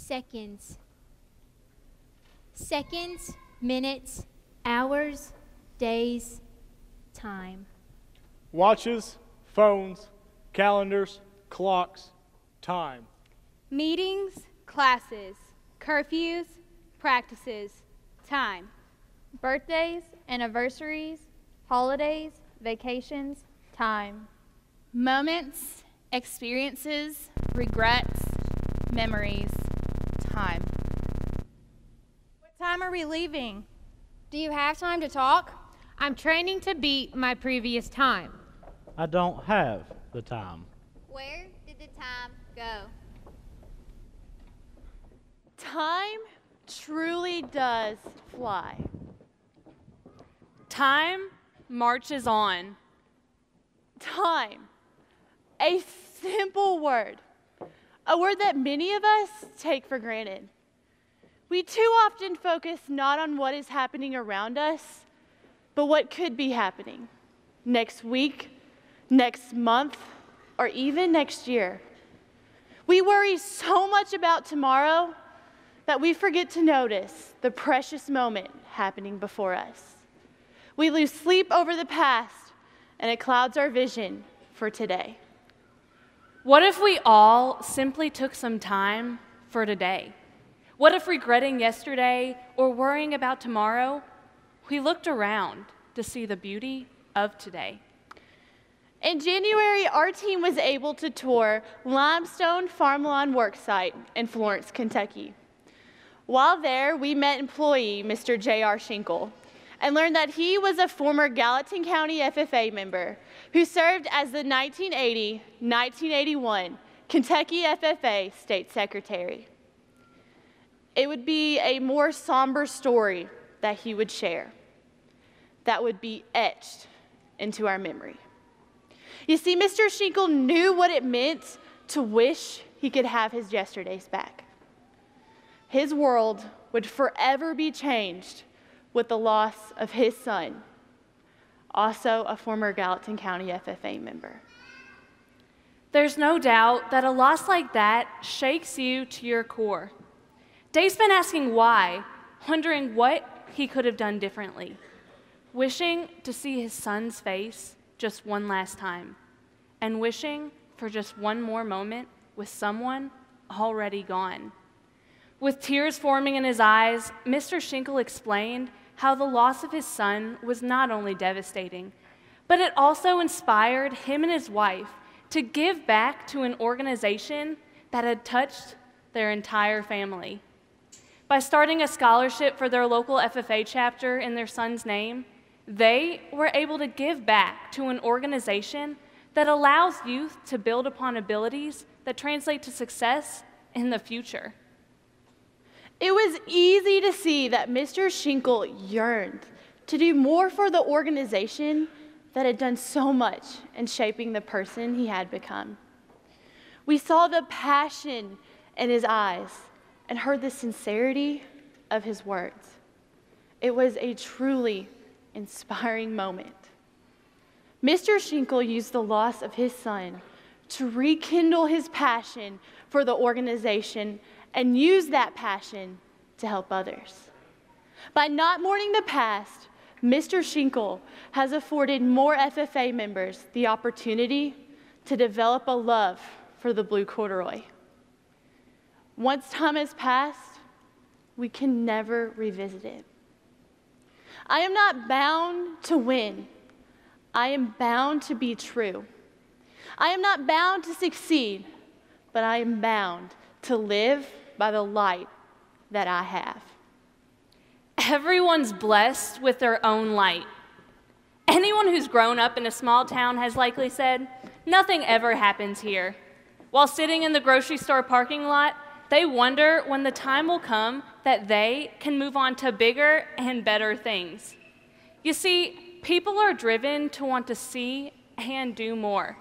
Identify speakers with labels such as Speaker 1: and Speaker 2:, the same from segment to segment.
Speaker 1: seconds. Seconds, minutes, hours, days, time.
Speaker 2: Watches, phones, calendars, clocks, time.
Speaker 3: Meetings, classes, curfews, practices, time.
Speaker 4: Birthdays, anniversaries, holidays, vacations, time.
Speaker 5: Moments, experiences, regrets, memories, time.
Speaker 4: What time are we leaving?
Speaker 6: Do you have time to talk?
Speaker 7: I'm training to beat my previous time.
Speaker 8: I don't have the time.
Speaker 6: Where did the time go?
Speaker 3: Time truly does fly.
Speaker 9: Time marches on.
Speaker 3: Time. A simple word. A word that many of us take for granted. We too often focus not on what is happening around us, but what could be happening next week, next month, or even next year. We worry so much about tomorrow that we forget to notice the precious moment happening before us. We lose sleep over the past, and it clouds our vision for today.
Speaker 9: What if we all simply took some time for today? What if, regretting yesterday or worrying about tomorrow, we looked around to see the beauty of today?
Speaker 3: In January, our team was able to tour Limestone Farm Lawn Worksite in Florence, Kentucky. While there, we met employee Mr. J.R. Schinkel and learned that he was a former Gallatin County FFA member who served as the 1980-1981 Kentucky FFA State Secretary. It would be a more somber story that he would share that would be etched into our memory. You see, Mr. Schinkel knew what it meant to wish he could have his yesterdays back. His world would forever be changed with the loss of his son, also a former Gallatin County FFA member.
Speaker 9: There's no doubt that a loss like that shakes you to your core. Dave's been asking why, wondering what he could have done differently, wishing to see his son's face just one last time, and wishing for just one more moment with someone already gone. With tears forming in his eyes, Mr. Schinkel explained how the loss of his son was not only devastating, but it also inspired him and his wife to give back to an organization that had touched their entire family. By starting a scholarship for their local FFA chapter in their son's name, they were able to give back to an organization that allows youth to build upon abilities that translate to success in the future.
Speaker 3: It was easy to see that Mr. Schinkel yearned to do more for the organization that had done so much in shaping the person he had become. We saw the passion in his eyes and heard the sincerity of his words. It was a truly inspiring moment. Mr. Schinkel used the loss of his son to rekindle his passion for the organization and use that passion to help others. By not mourning the past, Mr. Schinkel has afforded more FFA members the opportunity to develop a love for the blue corduroy. Once time has passed, we can never revisit it. I am not bound to win. I am bound to be true. I am not bound to succeed, but I am bound to live by the light that I have.
Speaker 9: Everyone's blessed with their own light. Anyone who's grown up in a small town has likely said, nothing ever happens here. While sitting in the grocery store parking lot, they wonder when the time will come that they can move on to bigger and better things. You see, people are driven to want to see and do more.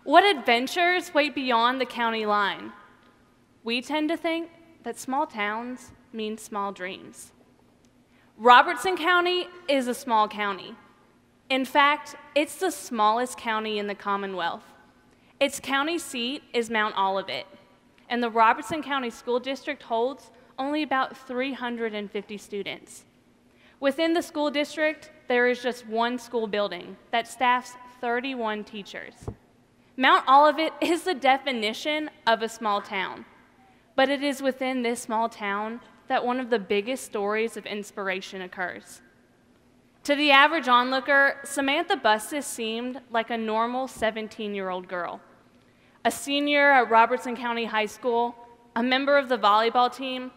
Speaker 9: What adventures wait beyond the county line? We tend to think that small towns mean small dreams. Robertson County is a small county. In fact, it's the smallest county in the Commonwealth. Its county seat is Mount Olivet, and the Robertson County School District holds only about 350 students. Within the school district, there is just one school building that staffs 31 teachers. Mount Olivet is the definition of a small town, but it is within this small town that one of the biggest stories of inspiration occurs. To the average onlooker, Samantha Bustis seemed like a normal 17-year-old girl. A senior at Robertson County High School, a member of the volleyball team,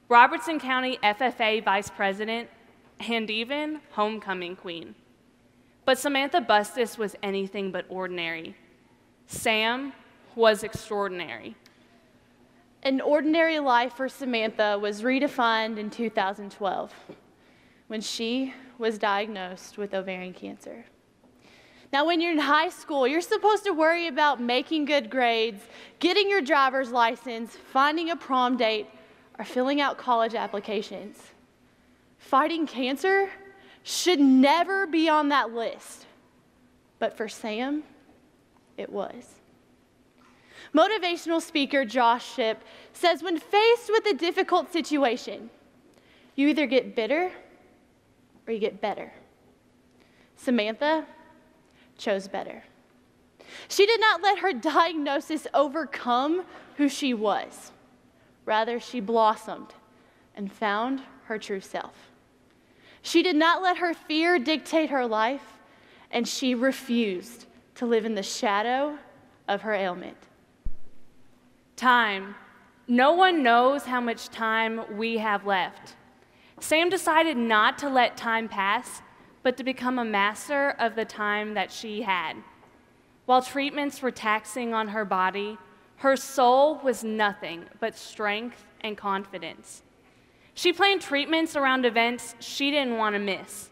Speaker 9: Robertson County FFA vice president, and even homecoming queen. But Samantha Bustis was anything but ordinary. Sam was extraordinary.
Speaker 3: An ordinary life for Samantha was redefined in 2012 when she was diagnosed with ovarian cancer. Now, when you're in high school, you're supposed to worry about making good grades, getting your driver's license, finding a prom date, or filling out college applications. Fighting cancer should never be on that list. But for Sam, it was. Motivational speaker Josh Shipp says when faced with a difficult situation, you either get bitter or you get better. Samantha chose better. She did not let her diagnosis overcome who she was. Rather, she blossomed and found her true self. She did not let her fear dictate her life, and she refused to live in the shadow of her ailment.
Speaker 9: Time. No one knows how much time we have left. Sam decided not to let time pass, but to become a master of the time that she had. While treatments were taxing on her body, her soul was nothing but strength and confidence. She planned treatments around events she didn't want to miss.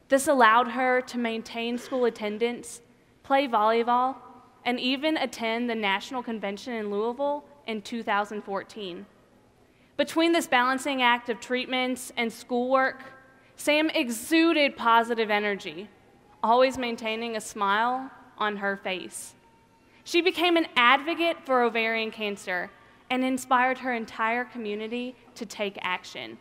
Speaker 9: This allowed her to maintain school attendance, play volleyball, and even attend the National Convention in Louisville in 2014. Between this balancing act of treatments and schoolwork, Sam exuded positive energy, always maintaining a smile on her face. She became an advocate for ovarian cancer and inspired her entire community to take action.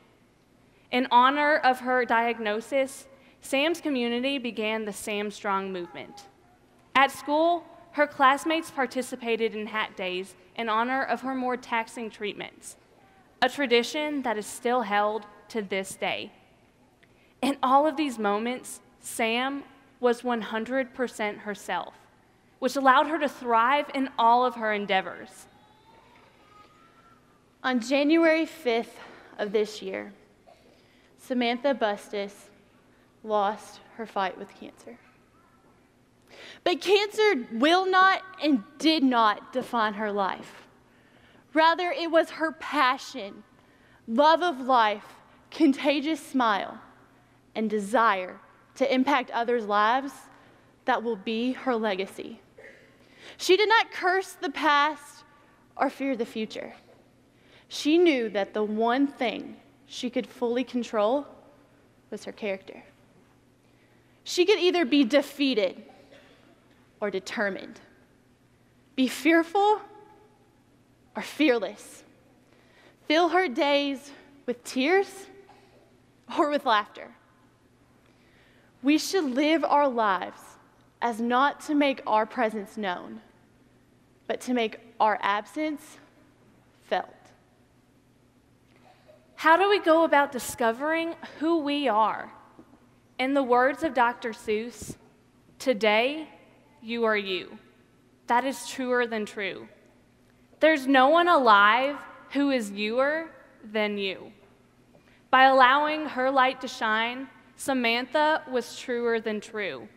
Speaker 9: In honor of her diagnosis, Sam's community began the Sam Strong movement. At school, her classmates participated in hat days in honor of her more taxing treatments, a tradition that is still held to this day. In all of these moments, Sam was 100% herself, which allowed her to thrive in all of her endeavors.
Speaker 3: On January 5th of this year, Samantha Bustis lost her fight with cancer. But cancer will not and did not define her life. Rather, it was her passion, love of life, contagious smile, and desire to impact others' lives that will be her legacy. She did not curse the past or fear the future. She knew that the one thing she could fully control was her character. She could either be defeated or determined, be fearful or fearless, fill her days with tears or with laughter. We should live our lives as not to make our presence known, but to make our absence felt.
Speaker 9: How do we go about discovering who we are? In the words of Dr. Seuss, today you are you. That is truer than true. There's no one alive who is youer than you. By allowing her light to shine, Samantha was truer than true.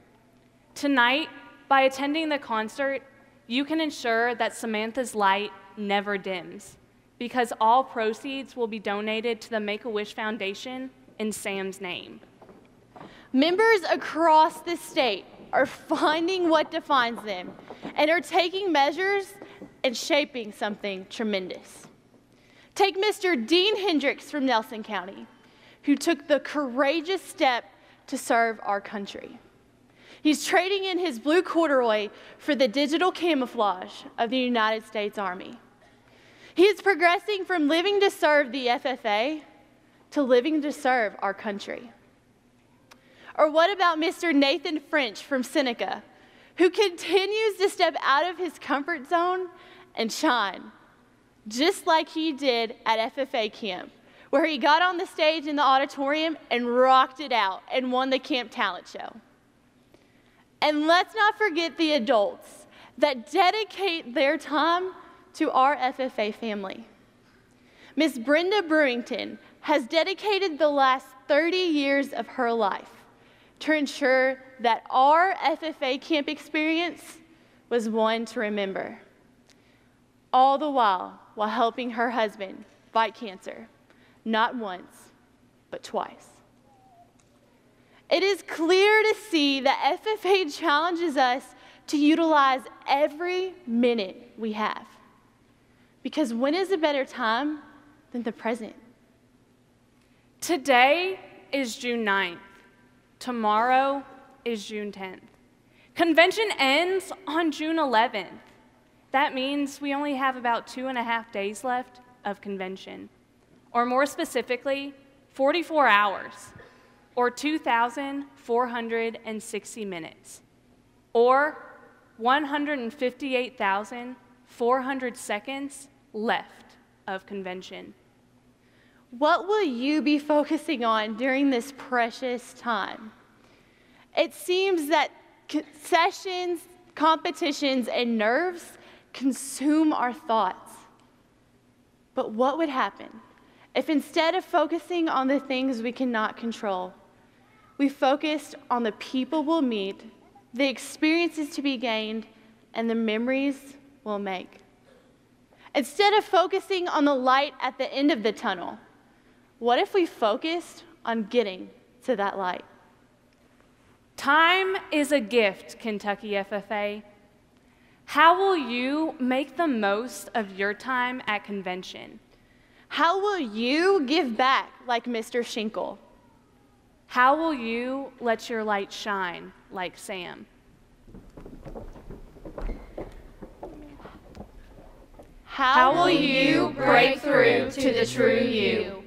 Speaker 9: Tonight, by attending the concert, you can ensure that Samantha's light never dims, because all proceeds will be donated to the Make-A-Wish Foundation in Sam's name.
Speaker 3: Members across the state are finding what defines them and are taking measures and shaping something tremendous. Take Mr. Dean Hendricks from Nelson County, who took the courageous step to serve our country. He's trading in his blue corduroy for the digital camouflage of the United States Army. He is progressing from living to serve the FFA to living to serve our country. Or what about Mr. Nathan French from Seneca, who continues to step out of his comfort zone and shine, just like he did at FFA camp, where he got on the stage in the auditorium and rocked it out and won the camp talent show. And let's not forget the adults that dedicate their time to our FFA family. Miss Brenda Brewington has dedicated the last 30 years of her life to ensure that our FFA camp experience was one to remember, all the while helping her husband fight cancer, not once, but twice. It is clear to see that FFA challenges us to utilize every minute we have. Because when is a better time than the present?
Speaker 9: Today is June 9th. Tomorrow is June 10th. Convention ends on June 11th. That means we only have about 2.5 days left of convention, or more specifically, 44 hours, or 2,460 minutes, or 158,400 seconds left of convention.
Speaker 3: What will you be focusing on during this precious time? It seems that sessions, competitions, and nerves consume our thoughts. But what would happen if instead of focusing on the things we cannot control, we focused on the people we'll meet, the experiences to be gained, and the memories we'll make? Instead of focusing on the light at the end of the tunnel, what if we focused on getting to that light?
Speaker 9: Time is a gift, Kentucky FFA. How will you make the most of your time at convention?
Speaker 3: How will you give back like Mr. Shinkle?
Speaker 9: How will you let your light shine like Sam?
Speaker 3: How will you break through to the true you?